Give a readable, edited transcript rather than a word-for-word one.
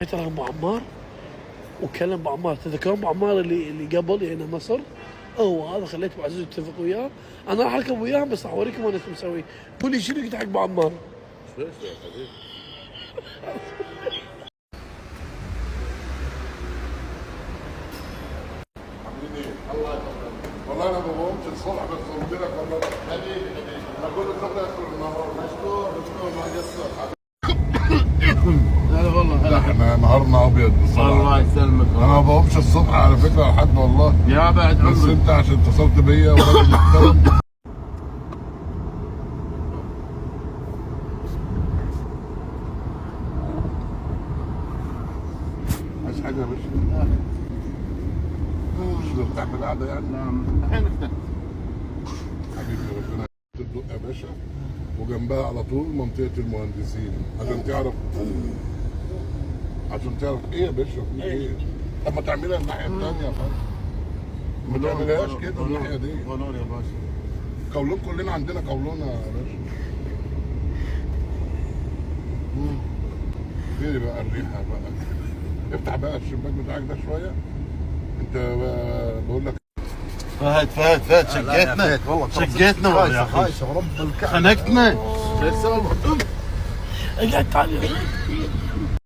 ترى ابو عمار وكلم ابو عمار، تذكرون ابو عمار اللي قبل يعني مصر؟ هو هذا خليت ابو عزيز يتفق وياه، انا راح اركب وياهم بس راح اوريكم انا ايش مسوي. قول لي شنو قلت حق ابو عمار؟ ايش يا حبيبي؟ الله يخليك. والله انا ما بقومش الصبح بس قلت لك والله حبيبي انا كل شغل ادخل النهار. مشكور ما قصر. هلا والله لا احنا نهارنا ابيض بصراحه. الله يسلمك. انا ما بقومش الصبح على فكره لحد والله. يا بعد بس عمرك. انت عشان اتصلت بيا وراجل محترم. عايز حاجه يا باشا؟ مش مرتاح بالقعده يعني؟ نعم الحين افتح. حبيبي ربنا تدق يا باشا، وجنبها على طول منطقه المهندسين عشان تعرف ايه يا باشا في ايه. طب ما تعملها الناحيه الثانيه يا فندم، ما تعملهاش كده الناحيه دي. قولون يا باشا. قولون كلنا عندنا قولون يا باشا. فين بقى الريحه بقى؟ افتح بقى الشباك بتاعك ده شويه. انت بقول لك فهد شقيتنا شقيتنا والله يا اخي. ورب الكعبه خنقتنا. اقعد تعال.